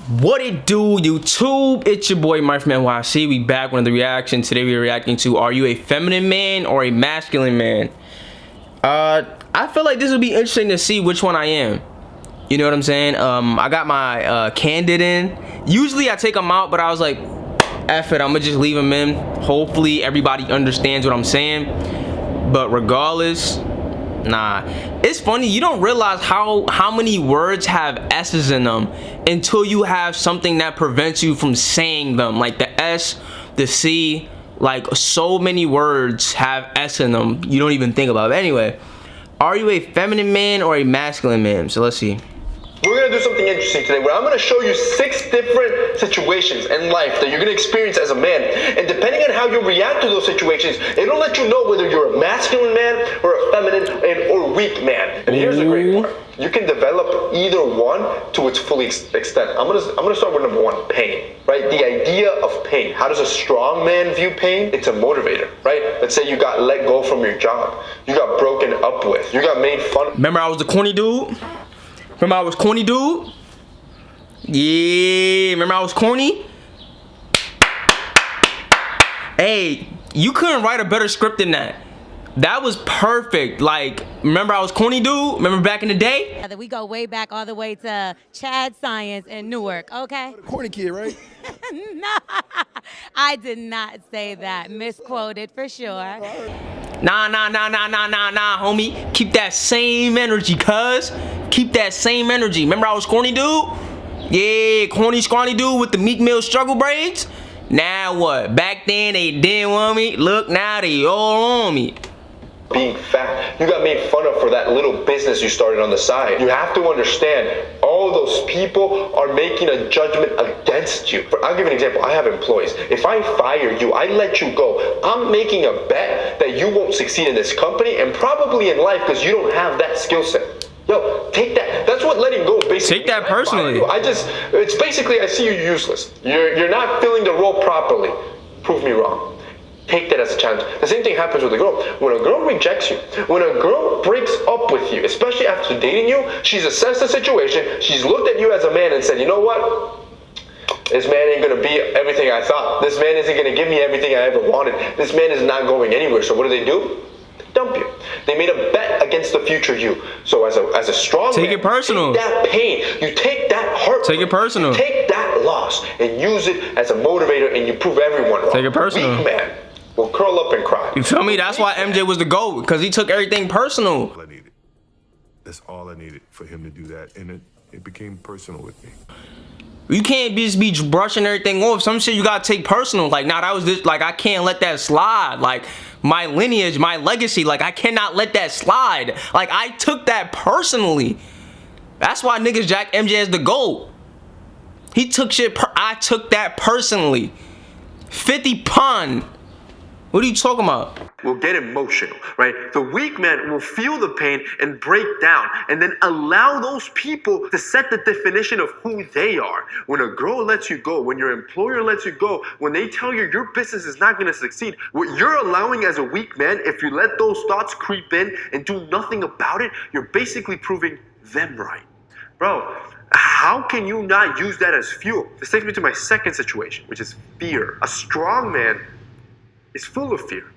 What it do, YouTube? It's your boy Murph from NYC. We back with the reaction. Today we're reacting to, are you a feminine man or a masculine man? I feel like this would be interesting to see which one I am. You know what I'm saying? I got my candid in. Usually I take them out, but I was like, F it, I'm gonna just leave them in. Hopefully everybody understands what I'm saying. But regardless, nah. It's funny, you don't realize how many words have S's in them until you have something that prevents you from saying them. Like the S, the C, like so many words have S in them you don't even think about. But anyway, are you a feminine man or a masculine man? So let's see. We're going to do something interesting today where I'm going to show you 6 different situations in life that you're going to experience as a man. And depending on how you react to those situations, it'll let you know whether you're a masculine man or a feminine or weak man. And here's the great part. You can develop either one to its full extent. I'm gonna start with number 1, pain, right? The idea of pain. How does a strong man view pain? It's a motivator, right? Let's say you got let go from your job. You got broken up with. You got made fun of. Remember I was the corny dude? Remember I was corny dude? Yeah, remember I was corny? Hey, you couldn't write a better script than that. That was perfect. Like, remember I was corny dude? Remember back in the day? We go way back all the way to Chad Science in Newark, okay? Corny kid, right? No, I did not say that. Misquoted for sure. Nah, homie. Keep that same energy, cuz. Keep that same energy. Remember I was corny dude? Yeah, corny scrawny dude with the Meek Mill struggle braids? Now what? Back then they didn't want me. Look, now they all on me. Being fat. You got made fun of for that little business you started on the side. You have to understand, all those people are making a judgment against you. I'll give you an example. I have employees. If I fire you, I let you go, I'm making a bet that you won't succeed in this company and probably in life because you don't have that skill set. Yo, take that. That's what letting go basically. Take that personally. It's basically, I see you useless. You're not filling the role properly. Prove me wrong. Take that as a challenge. The same thing happens with a girl. When a girl rejects you, when a girl breaks up with you, especially after dating you, she's assessed the situation, she's looked at you as a man and said, you know what? This man ain't gonna be everything I thought. This man isn't gonna give me everything I ever wanted. This man is not going anywhere. So what do? They dump you. They made a bet against the future you. So as a strong man, take it personal. Take that pain, you take that heart, take it personal. Take that loss and use it as a motivator, and you prove everyone wrong. Take it personal. Weak man will curl up and cry. You feel me? That's why MJ was the GOAT, because he took everything personal. I needed. That's all I needed for him to do that, and it became personal with me. You can't just be brushing everything off. Some shit you gotta take personal. Like, nah, that was this. Like, I can't let that slide. Like, my lineage, my legacy. Like, I cannot let that slide. Like, I took that personally. That's why niggas jack MJ as the GOAT. He took shit. I took that personally. 50 pun. What are you talking about? Will get emotional, right? The weak man will feel the pain and break down and then allow those people to set the definition of who they are. When a girl lets you go, when your employer lets you go, when they tell you your business is not going to succeed, what you're allowing as a weak man, if you let those thoughts creep in and do nothing about it, you're basically proving them right. Bro, how can you not use that as fuel? This takes me to my second situation, which is fear. A strong man is full of fear,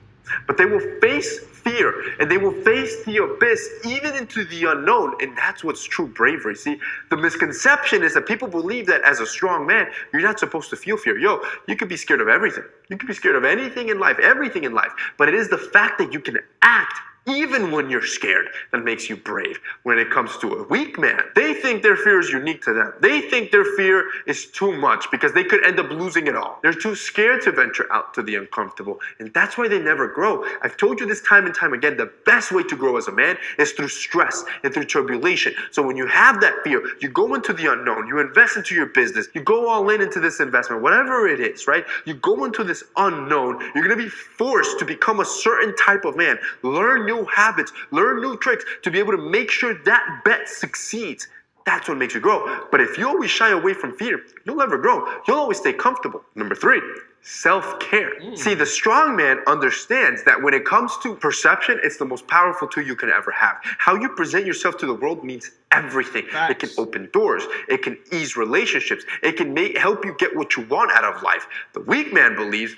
but they will face fear and they will face the abyss, even into the unknown, and that's what's true bravery. See, the misconception is that people believe that as a strong man, you're not supposed to feel fear. Yo, you could be scared of everything. You could be scared of anything in life, everything in life, but it is the fact that you can act even when you're scared that makes you brave. When it comes to a weak man, they think their fear is unique to them. They think their fear is too much because they could end up losing it all. They're too scared to venture out to the uncomfortable, and that's why they never grow. I've told you this time and time again, the best way to grow as a man is through stress and through tribulation. So when you have that fear, you go into the unknown, you invest into your business, you go all in into this investment, whatever it is, right? You go into this unknown, you're gonna be forced to become a certain type of man. Learn new habits, learn new tricks to be able to make sure that bet succeeds. That's what makes you grow. But if you always shy away from fear, you'll never grow. You'll always stay comfortable. Number 3, self-care. See, the strong man understands that when it comes to perception, it's the most powerful tool you can ever have. How you present yourself to the world means everything. It can open doors. It can ease relationships. It can help you get what you want out of life. The weak man believes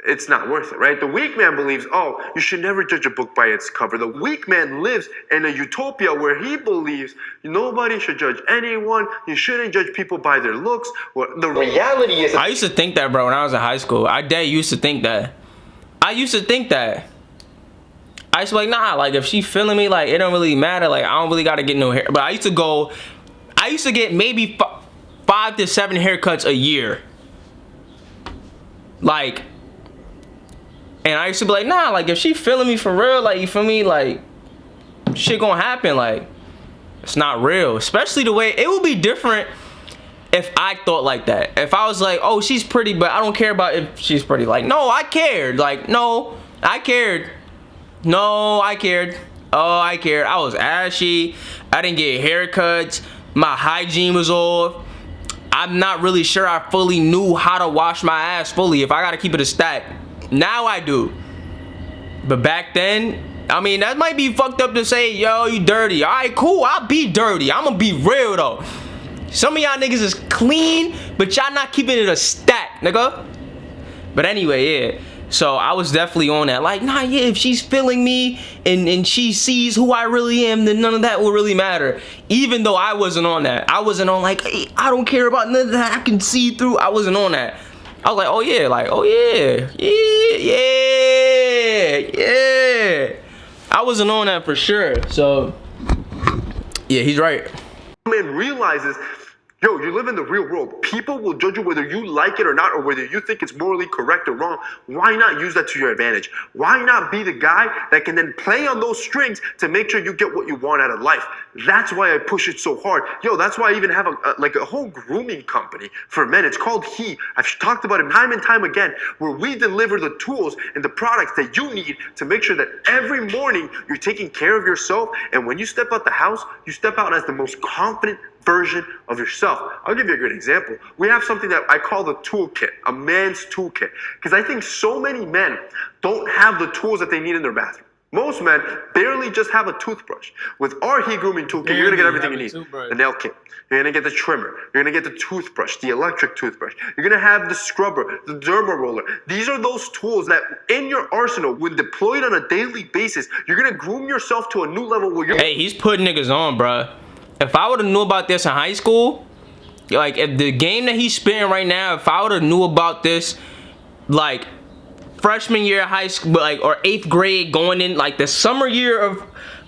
it's not worth it, right? The weak man believes, oh, you should never judge a book by its cover. The weak man lives in a utopia where he believes nobody should judge anyone. You shouldn't judge people by their looks. Well, the reality is, I used to think that, bro, when I was in high school. I used to think that. I used to think that. I used to be like, nah, like, if she feeling me, like, it don't really matter. Like, I don't really got to get no hair. But I used to get maybe 5 to 7 haircuts a year. Like, and I used to be like, nah, like, if she feeling me for real, like, you feel me, like, shit gonna happen, like, it's not real. Especially the way, it would be different if I thought like that. If I was like, oh, she's pretty, but I don't care about if she's pretty. Like, no, I cared. Like, no, I cared. No, I cared. Oh, I cared. I was ashy. I didn't get haircuts. My hygiene was off. I'm not really sure I fully knew how to wash my ass fully, if I gotta keep it a stack. Now I do. But back then, I mean, that might be fucked up to say, yo, you dirty. All right, cool, I'll be dirty. I'm gonna be real though. Some of y'all niggas is clean, but y'all not keeping it a stack, nigga. But anyway, yeah. So I was definitely on that. Like, nah, yeah, if she's feeling me and she sees who I really am, then none of that will really matter. Even though I wasn't on that. I wasn't on like, hey, I don't care about none of that. I can see through. I wasn't on that. I was like, oh yeah, like, oh yeah, yeah. I wasn't on that for sure. So, yeah, he's right. Man realizes, yo, you live in the real world. People will judge you whether you like it or not, or whether you think it's morally correct or wrong. Why not use that to your advantage? Why not be the guy that can then play on those strings to make sure you get what you want out of life? That's why I push it so hard. Yo, that's why I even have a whole grooming company for men. It's called He. I've talked about it time and time again, where we deliver the tools and the products that you need to make sure that every morning you're taking care of yourself. And when you step out the house, you step out as the most confident version of yourself. I'll give you a good example. We have something that I call the toolkit, a man's toolkit, because I think so many men don't have the tools that they need in their bathroom. Most men barely just have a toothbrush. With our He Grooming Toolkit, you're gonna get everything you need. The nail kit, you're gonna get the trimmer, you're gonna get the toothbrush, the electric toothbrush, you're gonna have the scrubber, the derma roller. These are those tools that in your arsenal, when deployed on a daily basis, you're gonna groom yourself to a new level where you're— Hey, he's putting niggas on, bruh. If I would have knew about this in high school, like, if the game that he's spitting right now, if I would have knew about this, like, freshman year of high school, like, or 8th grade, going in, like, the summer year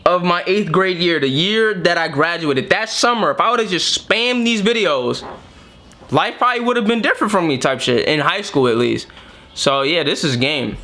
of my 8th grade year, the year that I graduated, that summer, if I would have just spammed these videos, life probably would have been different from me, type shit, in high school at least. So, yeah, this is game.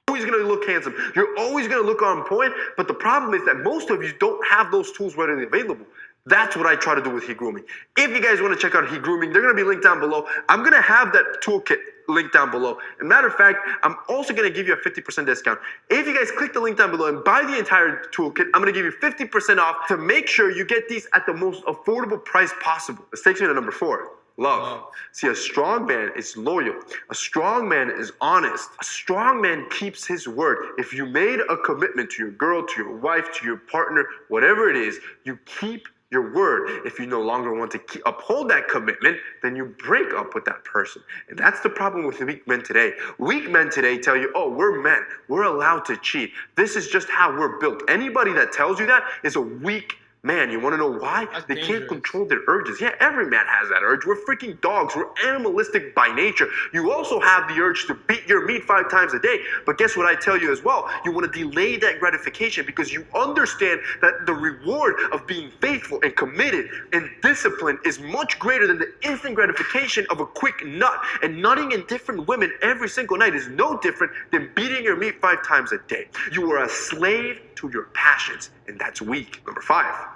Always gonna look handsome. You're always gonna look on point, but the problem is that most of you don't have those tools readily available. That's what I try to do with He Grooming. If you guys want to check out He Grooming, they're going to be linked down below. I'm going to have that toolkit linked down below. As a matter of fact, I'm also going to give you a 50% discount. If you guys click the link down below and buy the entire toolkit, I'm going to give you 50% off to make sure you get these at the most affordable price possible. This takes me to number 4. Love. See, a strong man is loyal. A strong man is honest. A strong man keeps his word. If you made a commitment to your girl, to your wife, to your partner, whatever it is, you keep your word. If you no longer want to uphold that commitment, then you break up with that person. And that's the problem with weak men today. Weak men today tell you, oh, we're men. We're allowed to cheat. This is just how we're built. Anybody that tells you that is a weak man. You want to know why? They can't control their urges. Yeah, every man has that urge. We're freaking dogs. We're animalistic by nature. You also have the urge to beat your meat 5 times a day. But guess what I tell you as well? You want to delay that gratification because you understand that the reward of being faithful and committed and disciplined is much greater than the instant gratification of a quick nut. And nutting in different women every single night is no different than beating your meat 5 times a day. You are a slave to your passions, and that's weak. Number 5.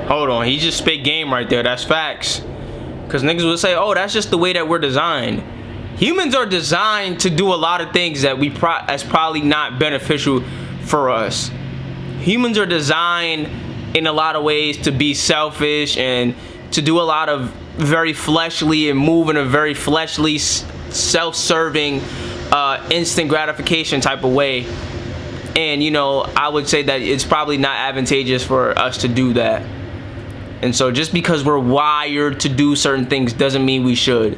Hold on, he just spit game right there. That's facts. Because niggas would say, oh, that's just the way that we're designed. Humans are designed to do a lot of things that that's probably not beneficial for us. Humans are designed in a lot of ways to be selfish and to do a lot of very fleshly and move in a very fleshly self-serving, instant gratification type of way. And you know, I would say that it's probably not advantageous for us to do that. And so just because we're wired to do certain things doesn't mean we should.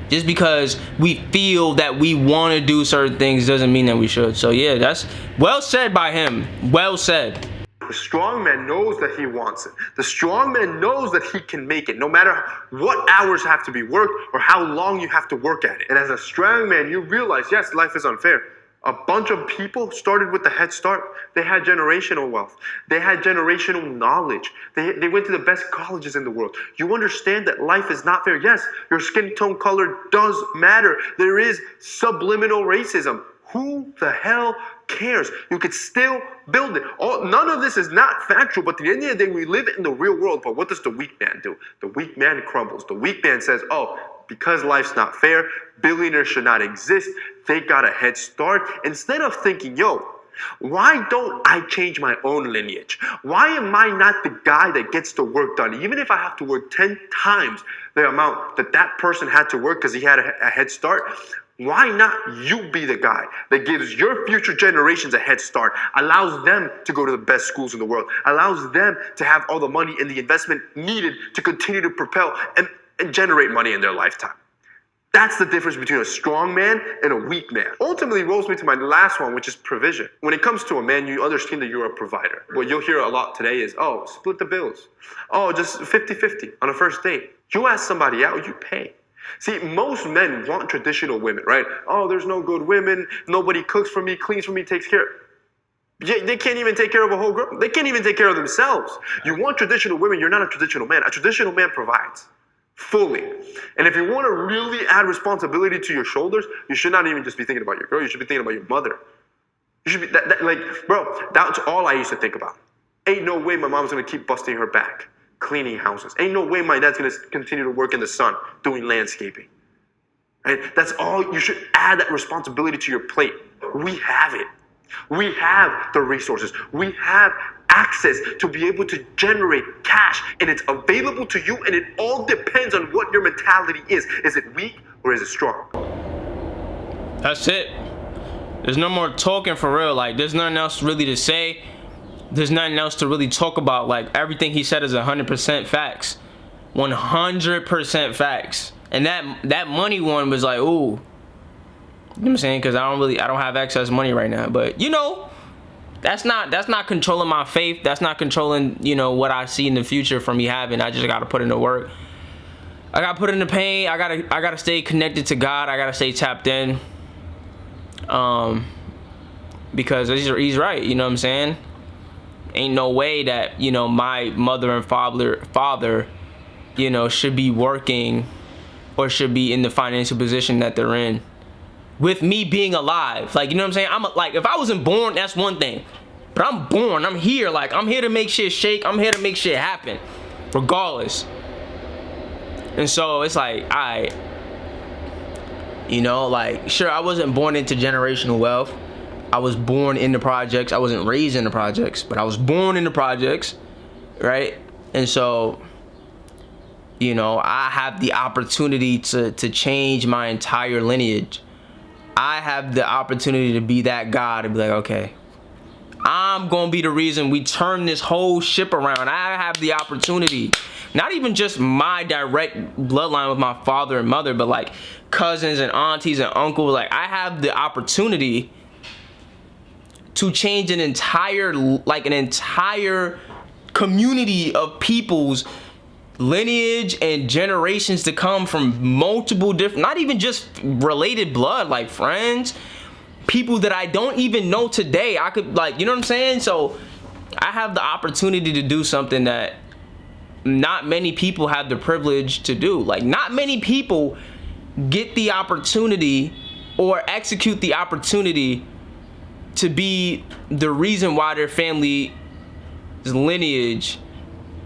Just because we feel that we want to do certain things doesn't mean that we should. So yeah, that's well said by him. Well said. The strong man knows that he wants it. The strong man knows that he can make it, no matter what hours have to be worked or how long you have to work at it. And as a strong man, you realize, yes, life is unfair. A bunch of people started with a head start. They had generational wealth. They had generational knowledge. They went to the best colleges in the world. You understand that life is not fair. Yes, your skin tone color does matter. There is subliminal racism. Who the hell cares? You could still build it. None of this is not factual, but at the end of the day, we live in the real world. But what does the weak man do? The weak man crumbles. The weak man says, oh, because life's not fair, billionaires should not exist, they got a head start. Instead of thinking, yo, why don't I change my own lineage? Why am I not the guy that gets the work done? Even if I have to work 10 times the amount that that person had to work because he had a head start, why not you be the guy that gives your future generations a head start, allows them to go to the best schools in the world, allows them to have all the money and the investment needed to continue to propel and generate money in their lifetime? That's the difference between a strong man and a weak man. Ultimately rolls me to my last one, which is provision. When it comes to a man, you understand that you're a provider. What you'll hear a lot today is, oh, split the bills. Oh, just 50-50 on a first date. You ask somebody out, you pay. See, most men want traditional women, right? Oh, there's no good women. Nobody cooks for me, cleans for me, takes care. They can't even take care of a whole girl. They can't even take care of themselves. You want traditional women, you're not a traditional man. A traditional man provides fully. And if you want to really add responsibility to your shoulders, you should not even just be thinking about your girl. You should be thinking about your mother. You should be, like, bro, that's all I used to think about. Ain't no way my mom's going to keep busting her back cleaning houses. Ain't no way my dad's going to continue to work in the sun doing landscaping. Right? That's all. You should add that responsibility to your plate. We have it. We have the resources. We have access to be able to generate cash, and it's available to you, and it all depends on what your mentality is. Is it weak or is it strong? That's it. There's no more talking for real. Like, there's nothing else really to say. There's nothing else to really talk about. Like, everything he said is 100% facts. 100% facts. And that money one was like, ooh. You know what I'm saying? Because I don't have excess money right now. But, you know, that's not controlling my faith. That's not controlling, you know, what I see in the future from me having. I just got to put in the work. I got to put in the pain. I got to stay connected to God. I got to stay tapped in. Because he's right. You know what I'm saying? Ain't no way that, you know, my mother and father, you know, should be working or should be in the financial position that they're in with me being alive. Like, you know what I'm saying? Like, if I wasn't born, that's one thing. But I'm born. I'm here. Like, I'm here to make shit shake. I'm here to make shit happen, regardless. And so it's like, you know, like, sure, I wasn't born into generational wealth. I was born in the projects. I wasn't raised in the projects, but I was born in the projects, right? And so, you know, I have the opportunity to change my entire lineage. I have the opportunity to be that God and be like, okay, I'm gonna be the reason we turn this whole ship around. I have the opportunity, not even just my direct bloodline with my father and mother, but like cousins and aunties and uncles. Like, I have the opportunity to change an entire community of people's lineage and generations to come from multiple different, not even just related blood, like friends, people that I don't even know today. I could, like, you know what I'm saying? So I have the opportunity to do something that not many people have the privilege to do. Like, not many people get the opportunity or execute the opportunity to be the reason why their family's lineage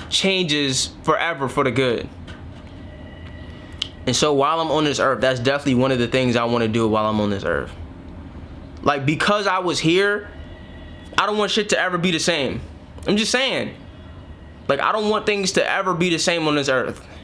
changes forever for the good. And so while I'm on this earth, that's definitely one of the things I want to do while I'm on this earth. Like, because I was here, I don't want shit to ever be the same. I'm just saying. Like, I don't want things to ever be the same on this earth.